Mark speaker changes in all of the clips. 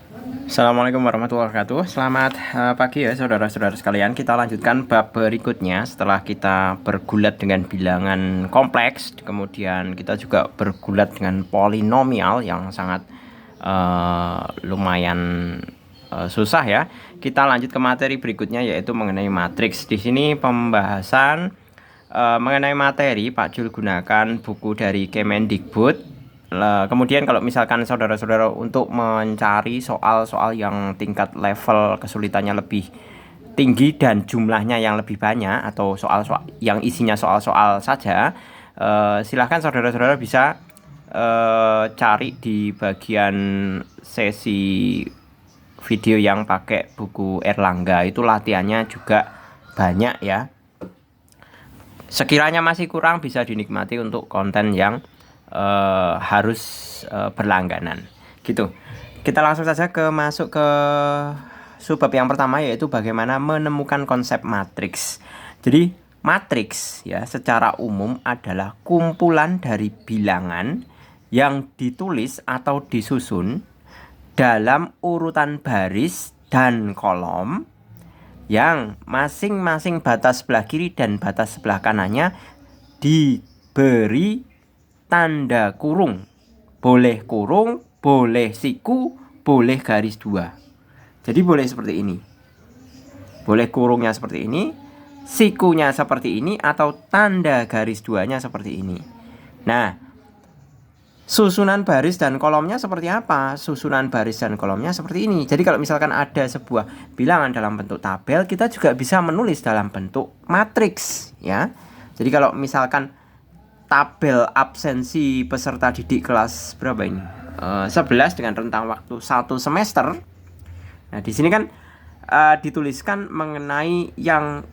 Speaker 1: Assalamualaikum warahmatullahi wabarakatuh. Selamat pagi ya saudara-saudara sekalian. Kita lanjutkan bab berikutnya setelah kita bergulat dengan bilangan kompleks. Kemudian kita juga bergulat dengan polinomial yang sangat lumayan susah ya. Kita lanjut ke materi berikutnya yaitu mengenai matriks. Di sini pembahasan mengenai materi Pak Jul gunakan buku dari Kemendikbud. Kemudian kalau misalkan saudara-saudara untuk mencari soal-soal yang tingkat level kesulitannya lebih tinggi dan jumlahnya yang lebih banyak atau soal-soal yang isinya soal-soal saja, silahkan saudara-saudara bisa cari di bagian sesi video yang pakai buku Erlangga. Itu latihannya juga banyak ya. Sekiranya masih kurang bisa dinikmati untuk konten yang harus berlangganan gitu. Kita langsung saja masuk ke subbab yang pertama yaitu bagaimana menemukan konsep matriks. Jadi matriks ya secara umum adalah kumpulan dari bilangan yang ditulis atau disusun dalam urutan baris dan kolom yang masing-masing batas sebelah kiri dan batas sebelah kanannya diberi tanda kurung, boleh kurung, boleh siku, boleh garis dua. Jadi boleh seperti ini, boleh kurungnya seperti ini, sikunya seperti ini, atau tanda garis duanya seperti ini. Nah, susunan baris dan kolomnya seperti apa? Susunan baris dan kolomnya seperti ini. Jadi kalau misalkan ada sebuah bilangan dalam bentuk tabel, kita juga bisa menulis dalam bentuk matriks ya. Jadi kalau misalkan tabel absensi peserta didik kelas berapa ini? 11 dengan rentang waktu 1 semester. Nah, di sini kan dituliskan mengenai yang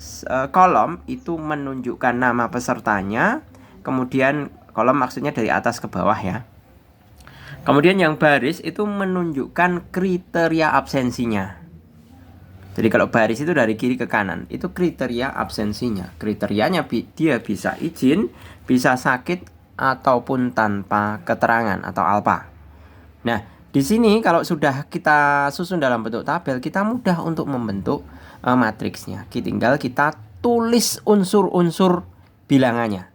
Speaker 1: kolom itu menunjukkan nama pesertanya, kemudian kolom maksudnya dari atas ke bawah ya. Kemudian yang baris itu menunjukkan kriteria absensinya. Jadi kalau baris itu dari kiri ke kanan, itu kriteria absensinya. Kriterianya dia bisa izin, bisa sakit, ataupun tanpa keterangan atau alpa. Nah, di sini kalau sudah kita susun dalam bentuk tabel, kita mudah untuk membentuk matriksnya. Tinggal kita tulis unsur-unsur bilangannya.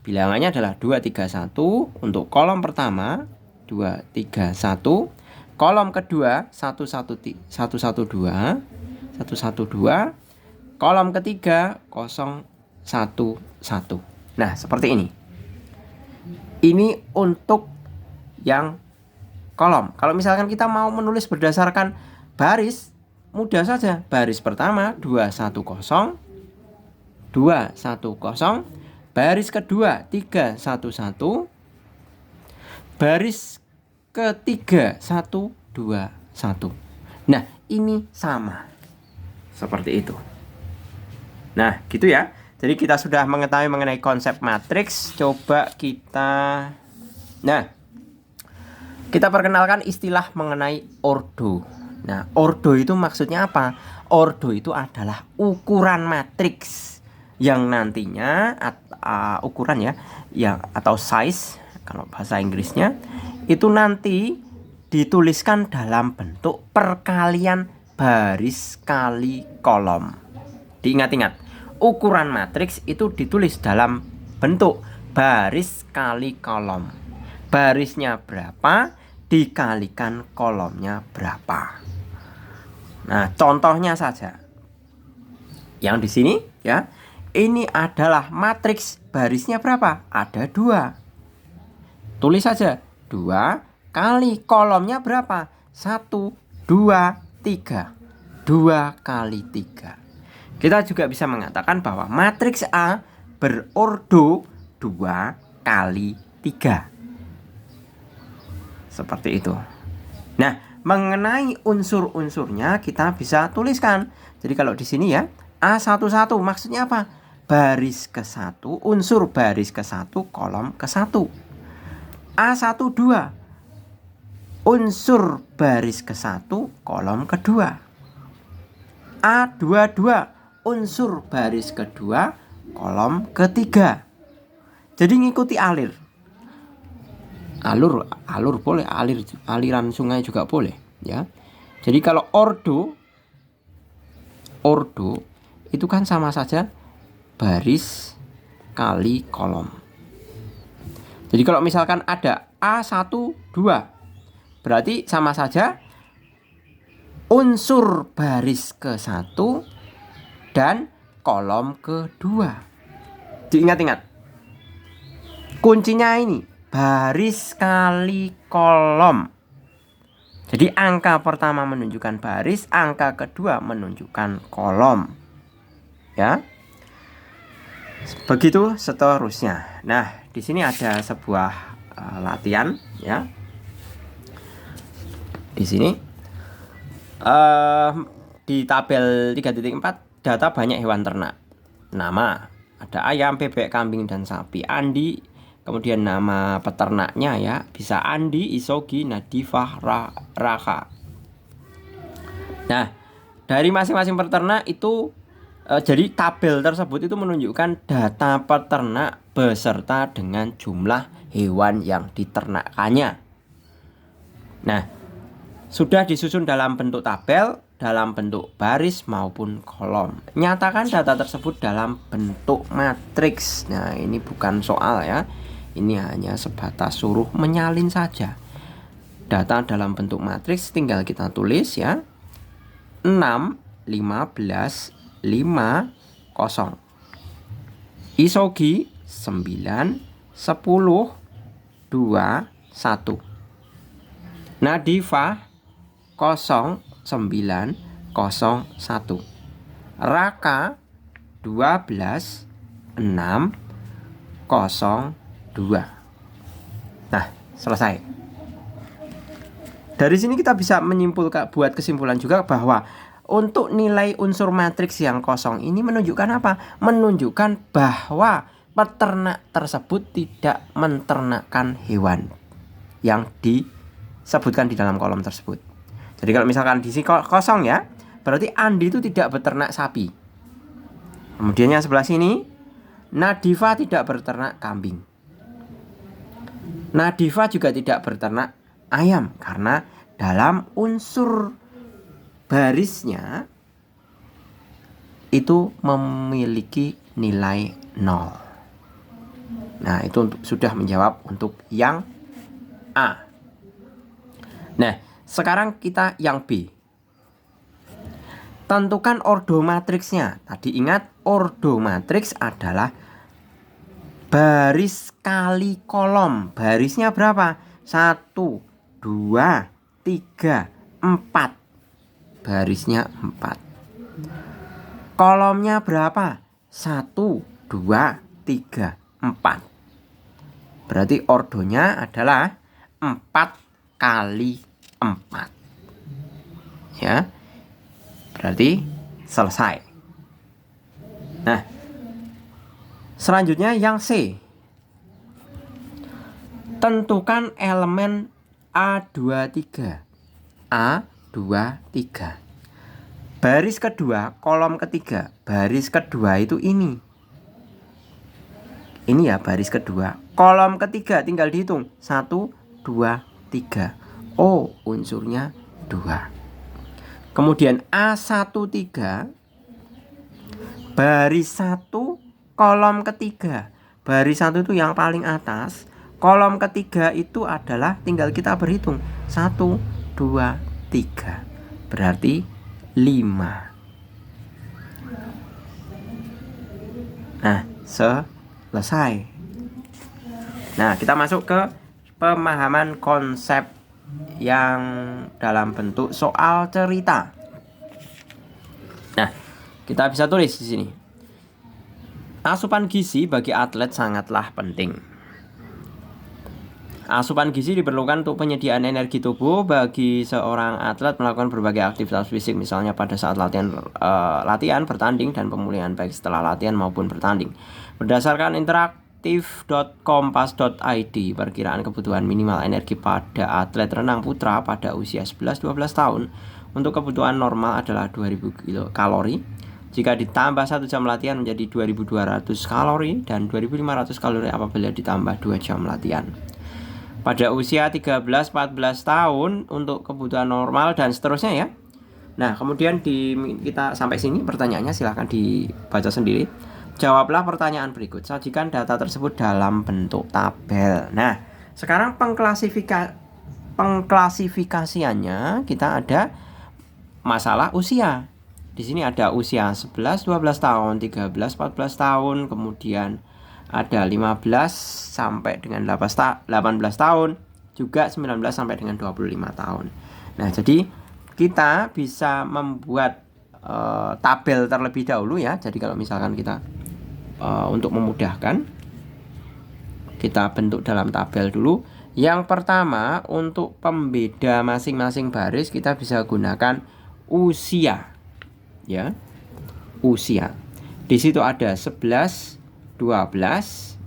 Speaker 1: Bilangannya adalah 2, 3, 1 untuk kolom pertama, 2, 3, 1. Kolom kedua 1, 1, 1, 2, 1, 1, 2. Kolom ketiga 0, 1, 1. Nah, seperti ini. Ini untuk yang kolom. Kalau misalkan kita mau menulis berdasarkan baris, mudah saja. Baris pertama 2, 1, 0, 2, 1, 0. Baris kedua 3, 1, 1. Baris ketiga 1, 2, 1. Nah, ini sama seperti itu. Nah, gitu ya. Jadi kita sudah mengetahui mengenai konsep matriks. Coba kita kita perkenalkan istilah mengenai ordo. Nah, ordo itu maksudnya apa? Ordo itu adalah ukuran matriks yang nantinya ukuran ya atau size kalau bahasa Inggrisnya itu nanti dituliskan dalam bentuk perkalian baris kali kolom. Diingat-ingat, ukuran matriks itu ditulis dalam bentuk baris kali kolom. Barisnya berapa dikalikan kolomnya berapa. Nah, contohnya saja. Yang di sini ya, ini adalah matriks barisnya berapa? Ada 2. Tulis saja 2 kali kolomnya berapa? 1, 2, 3. 2 kali 3. Kita juga bisa mengatakan bahwa matriks A berordo 2 kali 3. Seperti itu. Nah, mengenai unsur-unsurnya kita bisa tuliskan. Jadi kalau di sini ya, A11 maksudnya apa? Baris ke-1, unsur baris ke-1, kolom ke-1. A12 unsur baris ke-1, kolom ke-2. A22 unsur baris kedua, kolom ketiga. Jadi ngikuti alur boleh, aliran sungai juga boleh. ya. Jadi kalau ordo itu kan sama saja baris kali kolom. Jadi kalau misalkan ada A1, 2, berarti sama saja unsur baris ke-1 dan kolom ke-2. Diingat-ingat. Kuncinya ini baris kali kolom. Jadi angka pertama menunjukkan baris, angka kedua menunjukkan kolom. Ya. Begitu seterusnya. Nah, di sini ada sebuah latihan, ya. Di sini di tabel 3.4 data banyak hewan ternak. Nama, ada ayam, bebek, kambing, dan sapi. Andi, kemudian nama peternaknya ya, bisa Andi, Isogi, Nadifah, Raka. Nah, dari masing-masing peternak itu jadi tabel tersebut itu menunjukkan data peternak beserta dengan jumlah hewan yang diternakannya. Nah, sudah disusun dalam bentuk tabel, dalam bentuk baris maupun kolom. Nyatakan data tersebut dalam bentuk matriks. Nah, ini bukan soal ya. Ini hanya sebatas suruh menyalin saja. Data dalam bentuk matriks tinggal kita tulis ya. 6, 15, 5, 0. Isogi 9, 10, 2, 1. Nadifah 0, 9, 0, 1. Raka 12, 6, 0, 2. Nah, selesai. Dari sini kita bisa menyimpulkan, buat kesimpulan juga bahwa untuk nilai unsur matriks yang kosong ini menunjukkan apa? Menunjukkan bahwa peternak tersebut tidak menternakkan hewan yang disebutkan di dalam kolom tersebut. Jadi kalau misalkan di sini kosong ya, berarti Andi itu tidak beternak sapi. Kemudian yang sebelah sini, Nadifah tidak berternak kambing. Nadifah juga tidak berternak ayam, karena dalam unsur barisnya itu memiliki nilai 0. Nah, itu sudah menjawab untuk yang A. Nah, sekarang kita yang B. Tentukan ordo matriksnya. Tadi ingat, ordo matriks adalah baris kali kolom. Barisnya berapa? 1, 2, 3, 4. Barisnya 4. Kolomnya berapa? 1, 2, 3, 4. Berarti ordonya adalah 4 kali 4. Ya. Berarti selesai. Nah, selanjutnya yang C. Tentukan elemen A23. A23. Baris kedua, kolom ketiga. Baris kedua itu ini. Ini ya baris kedua. Kolom ketiga tinggal dihitung. 1, 2, 3. Oh, unsurnya 2. Kemudian A13, baris 1, kolom ketiga. Baris 1 itu yang paling atas. Kolom ketiga itu adalah tinggal kita berhitung. 1, 2, 3. Berarti 5. Nah, selesai. Nah, kita masuk ke pemahaman konsep yang dalam bentuk soal cerita. Nah, kita bisa tulis di sini. Asupan gizi bagi atlet sangatlah penting. Asupan gizi diperlukan untuk penyediaan energi tubuh bagi seorang atlet melakukan berbagai aktivitas fisik, misalnya pada saat latihan, bertanding, dan pemulihan baik setelah latihan maupun bertanding. Berdasarkan interaktif.kompas.id, perkiraan kebutuhan minimal energi pada atlet renang putra pada usia 11-12 tahun untuk kebutuhan normal adalah 2000 kalori. Jika ditambah 1 jam latihan menjadi 2200 kalori dan 2500 kalori apabila ditambah 2 jam latihan. pada usia 13-14 tahun untuk kebutuhan normal dan seterusnya ya. Nah, kemudian kita sampai sini pertanyaannya, silahkan dibaca sendiri. Jawablah pertanyaan berikut. Sajikan data tersebut dalam bentuk tabel. Nah, sekarang pengklasifikasiannya kita ada masalah usia. Di sini ada usia 11-12 tahun, 13-14 tahun, kemudian ada 15 sampai dengan 18 tahun, juga 19 sampai dengan 25 tahun. Nah, jadi kita bisa membuat tabel terlebih dahulu ya. Jadi kalau misalkan kita untuk memudahkan, kita bentuk dalam tabel dulu. Yang pertama, untuk pembeda masing-masing baris kita bisa gunakan usia. Ya, usia. Di situ ada 11, 12,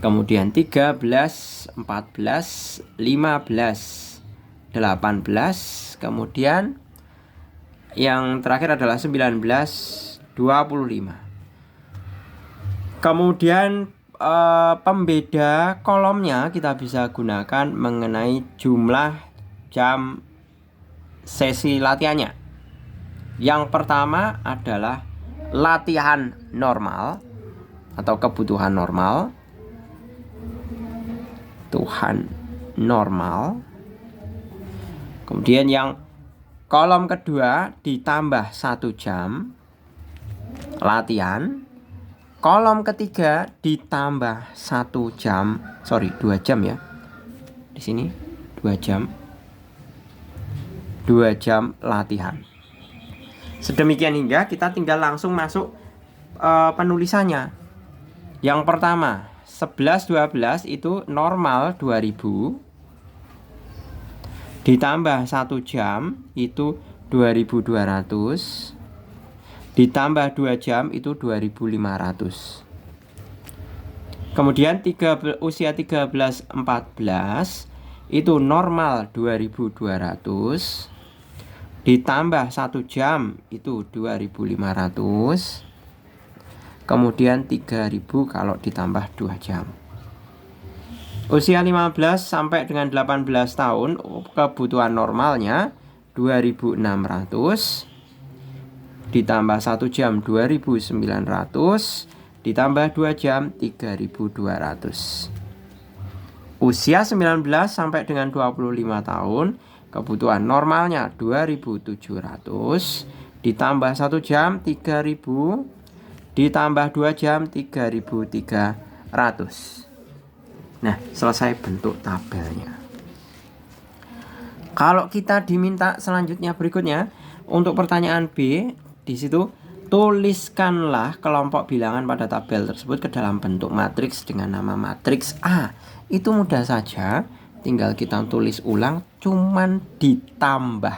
Speaker 1: kemudian 13, 14, 15, 18, kemudian yang terakhir adalah 19, 25. Kemudian pembeda kolomnya kita bisa gunakan mengenai jumlah jam sesi latihannya. Yang pertama adalah latihan normal atau kebutuhan normal. Tuhan normal. Kemudian yang kolom kedua ditambah 1 jam latihan. Kolom ketiga ditambah 2 jam ya. Di sini 2 jam. 2 jam latihan. Sedemikian hingga kita tinggal langsung masuk penulisannya. Yang pertama, 11-12 itu normal 2000 ditambah 1 jam itu 2200 ditambah 2 jam itu 2500. Kemudian usia 13-14 itu normal 2200 ditambah 1 jam itu 2500. Kemudian 3000 kalau ditambah 2 jam. Usia 15 sampai dengan 18 tahun kebutuhan normalnya 2600 ditambah 1 jam 2900 ditambah 2 jam 3200. Usia 19 sampai dengan 25 tahun kebutuhan normalnya 2700 ditambah 1 jam 3000 ditambah 2 jam 3300. Nah, selesai bentuk tabelnya. Kalau kita diminta selanjutnya berikutnya untuk pertanyaan B, di situ tuliskanlah kelompok bilangan pada tabel tersebut ke dalam bentuk matriks dengan nama matriks A. Itu mudah saja, tinggal kita tulis ulang, cuman ditambah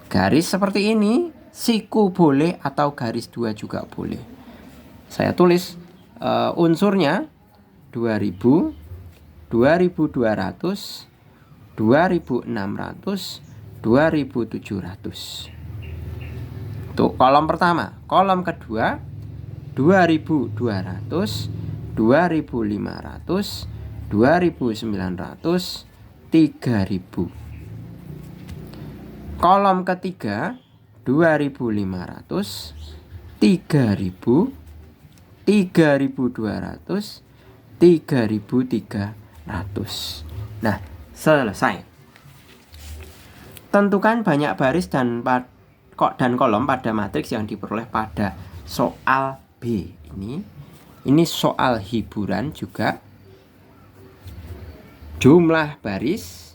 Speaker 1: garis seperti ini. Siku boleh atau garis 2 juga boleh. Saya tulis unsurnya 2000, 2200, 2600, 2700. Untuk kolom pertama. Kolom kedua 2200, 2500, 2900, 3000. Kolom ketiga 2500, 3000, 3200, 3300. Nah, selesai. Tentukan banyak baris dan kolom pada matriks yang diperoleh pada soal B. Ini soal hiburan juga. Jumlah baris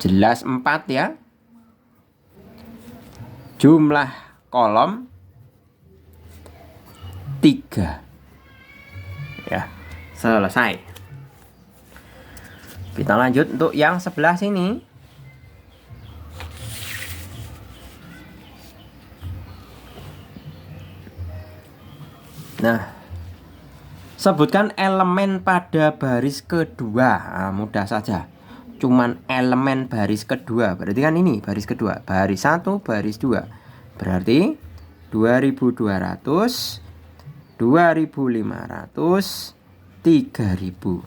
Speaker 1: jelas 4 ya. Jumlah kolom 3. Ya, selesai. Kita lanjut untuk yang sebelah sini. Nah, sebutkan elemen pada baris kedua. Nah, mudah saja. Cuman elemen baris kedua. Berarti kan ini baris kedua. Baris 1, baris 2. Berarti 2200, 2500, 3000.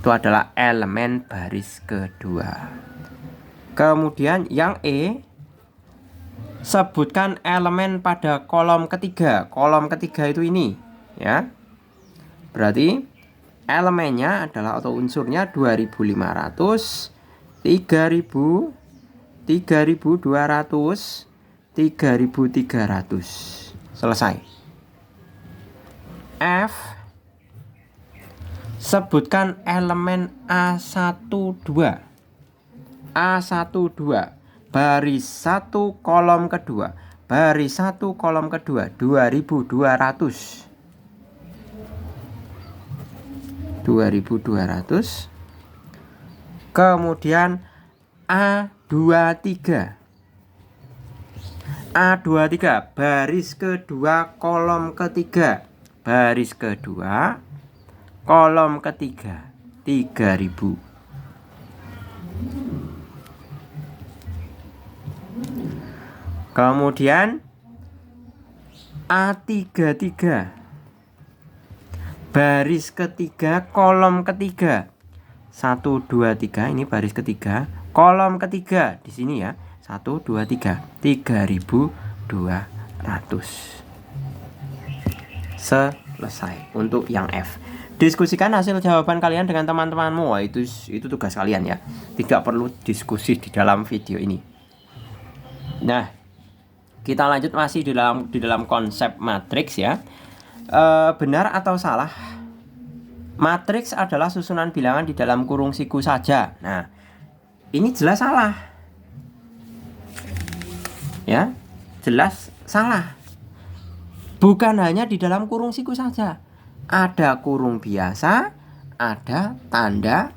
Speaker 1: Itu adalah elemen baris kedua. Kemudian yang E, sebutkan elemen pada kolom ketiga. Kolom ketiga itu ini, ya. Berarti elemennya adalah atau unsurnya 2500, 3000, 3200, 3300. Selesai. F, sebutkan elemen A12. A12 baris 1 kolom kedua, baris 1 kolom kedua, 2200. 2200. Kemudian A23. A23 baris kedua kolom ketiga, baris kedua kolom ketiga, 3000. Kemudian A33 baris ketiga kolom ketiga, 1 2 3, ini baris ketiga kolom ketiga di sini ya, 1 2 3, 3200. Selesai untuk yang F. Diskusikan hasil jawaban kalian dengan teman-temanmu. Wah, itu tugas kalian ya, tidak perlu diskusi di dalam video ini. Nah, kita lanjut masih di dalam konsep matriks ya. Benar atau salah? Matriks adalah susunan bilangan di dalam kurung siku saja. Nah, ini jelas salah. Ya, jelas salah. Bukan hanya di dalam kurung siku saja. Ada kurung biasa, ada tanda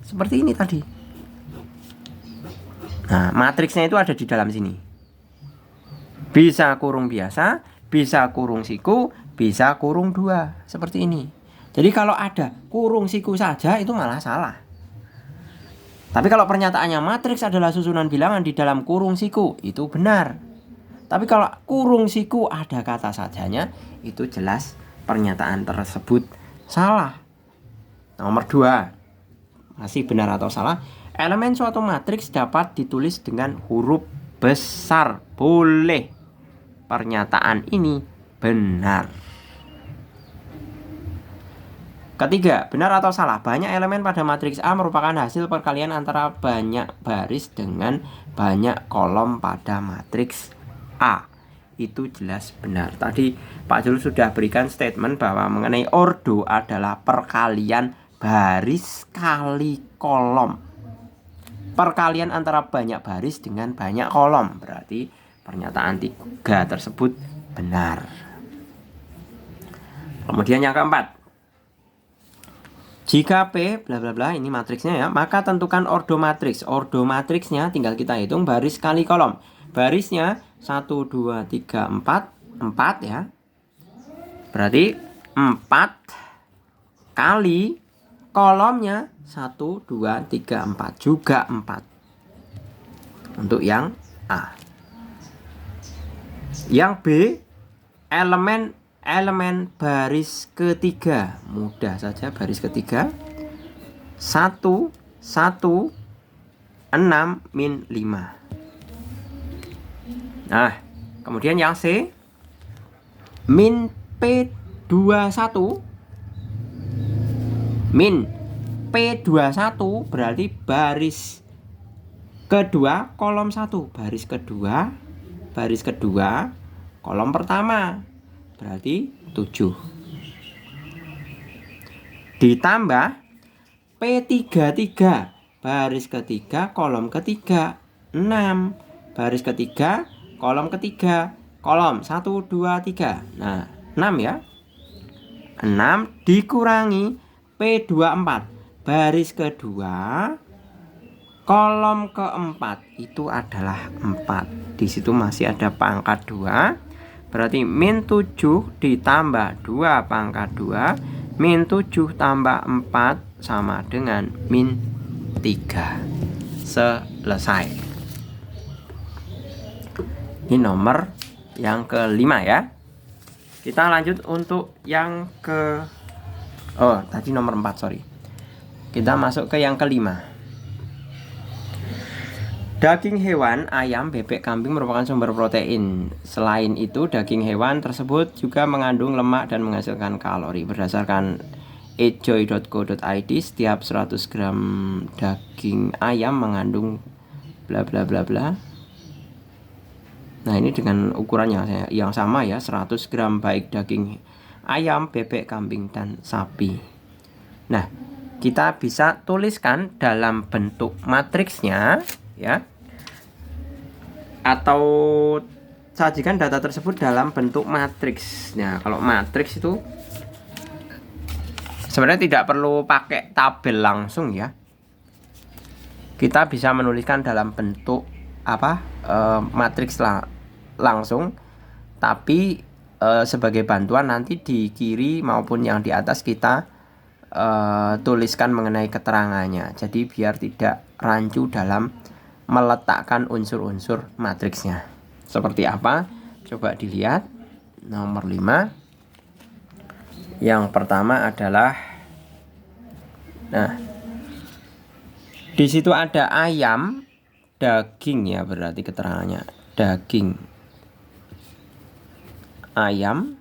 Speaker 1: seperti ini tadi. Nah, matriksnya itu ada di dalam sini. Bisa kurung biasa, bisa kurung siku, bisa kurung 2, seperti ini. Jadi kalau ada kurung siku saja itu malah salah. Tapi kalau pernyataannya matriks adalah susunan bilangan di dalam kurung siku, itu benar. Tapi kalau kurung siku ada kata sajanya, itu jelas pernyataan tersebut salah. Nomor 2, masih benar atau salah? Elemen suatu matriks dapat ditulis dengan huruf besar. Boleh. Pernyataan ini benar. Ketiga, benar atau salah? Banyak elemen pada matriks A merupakan hasil perkalian antara banyak baris dengan banyak kolom pada matriks A. Itu jelas benar. Tadi Pak Jul sudah berikan statement bahwa mengenai ordo adalah perkalian baris kali kolom. Perkalian antara banyak baris dengan banyak kolom. Berarti pernyataan 3 tersebut benar. Kemudian yang keempat, jika P bla bla bla, ini matriksnya ya, maka tentukan ordo matriks. Ordo matriksnya tinggal kita hitung baris kali kolom. Barisnya 1 2 3 4, 4 ya. Berarti 4 kali kolomnya 1 2 3 4, juga 4. Untuk yang A. Yang B, elemen baris ketiga. Mudah saja, baris ketiga 1 1 6 min 5. Nah, kemudian yang C, min P21. Min P21 berarti baris kedua kolom 1. Baris kedua kolom pertama berarti 7. Ditambah P33 baris ketiga kolom ketiga 6. Baris ketiga kolom ketiga, kolom 1 2 3. Nah, 6 ya. 6 dikurangi P24 baris kedua kolom keempat, itu adalah 4. Di situ masih ada pangkat 2. Berarti min 7 ditambah 2 pangkat 2, min 7 tambah 4 sama dengan min 3. Selesai. Ini nomor yang kelima ya. Kita lanjut untuk yang Oh, tadi nomor 4, sorry. Kita masuk ke yang kelima. Daging hewan, ayam, bebek, kambing merupakan sumber protein. Selain itu, daging hewan tersebut juga mengandung lemak dan menghasilkan kalori. Berdasarkan eatjoy.co.id, setiap 100 gram daging ayam mengandung bla bla bla bla. Nah, ini dengan ukuran yang sama ya, 100 gram baik daging ayam, bebek, kambing, dan sapi. Nah, kita bisa tuliskan dalam bentuk matriksnya ya, atau sajikan data tersebut dalam bentuk matriks. Nah, kalau matriks itu sebenarnya tidak perlu pakai tabel langsung ya. Kita bisa menuliskan dalam bentuk matriks langsung, tapi sebagai bantuan nanti di kiri maupun yang di atas kita tuliskan mengenai keterangannya. Jadi biar tidak rancu dalam meletakkan unsur-unsur matriksnya. Seperti apa? Coba dilihat. Nomor 5. Yang pertama adalah, nah, di situ ada ayam, daging ya, berarti keterangannya daging ayam,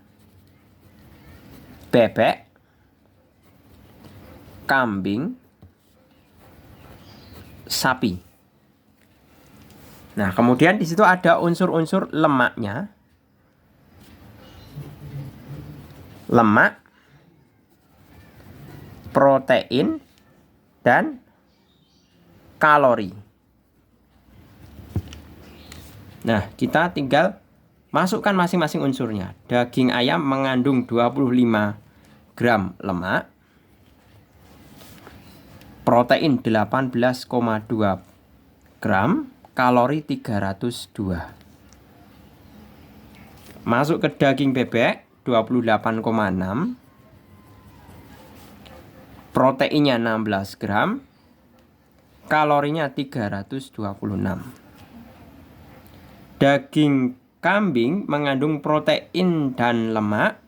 Speaker 1: bebek, kambing, sapi. Nah, kemudian di situ ada unsur-unsur lemaknya. Lemak, protein, dan kalori. Nah, kita tinggal masukkan masing-masing unsurnya. Daging ayam mengandung 25 gram lemak, protein 18,2 gram, kalori 302. Masuk ke daging bebek 28,6, proteinnya 16 gram, kalorinya 326. Daging kambing mengandung protein dan lemak,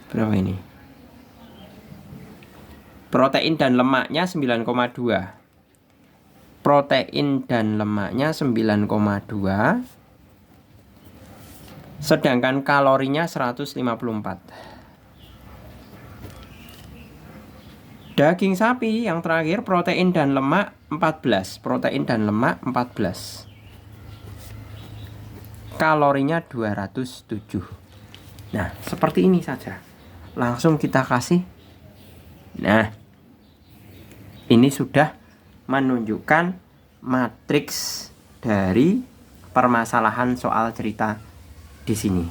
Speaker 1: berapa ini? Protein dan lemaknya 9,2. Protein dan lemaknya 9,2. Sedangkan kalorinya 154. Daging sapi yang terakhir, protein dan lemak 14. Protein dan lemak 14. Kalorinya 207. Nah, seperti ini saja. Langsung kita kasih. Nah, ini sudah menunjukkan matriks dari permasalahan soal cerita di sini.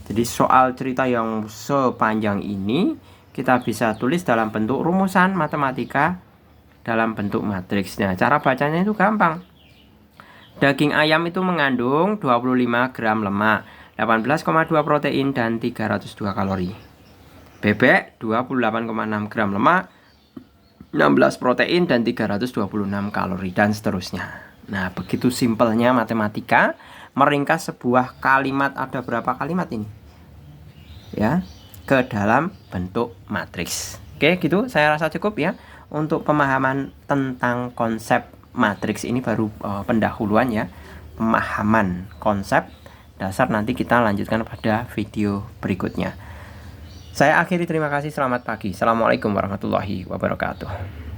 Speaker 1: Jadi soal cerita yang sepanjang ini kita bisa tulis dalam bentuk rumusan matematika dalam bentuk matriks. Nah, cara bacanya itu gampang. Daging ayam itu mengandung 25 gram lemak, 18,2 protein, dan 302 kalori. Bebek 28,6 gram lemak, 16 protein, dan 326 kalori, dan seterusnya. Nah, begitu simpelnya matematika meringkas sebuah kalimat, ada berapa kalimat ini? Ya, ke dalam bentuk matriks. Oke, gitu saya rasa cukup ya untuk pemahaman tentang konsep matriks ini, baru pendahuluan ya, pemahaman konsep dasar. Nanti kita lanjutkan pada video berikutnya. Saya akhiri, terima kasih, selamat pagi. Assalamualaikum warahmatullahi wabarakatuh.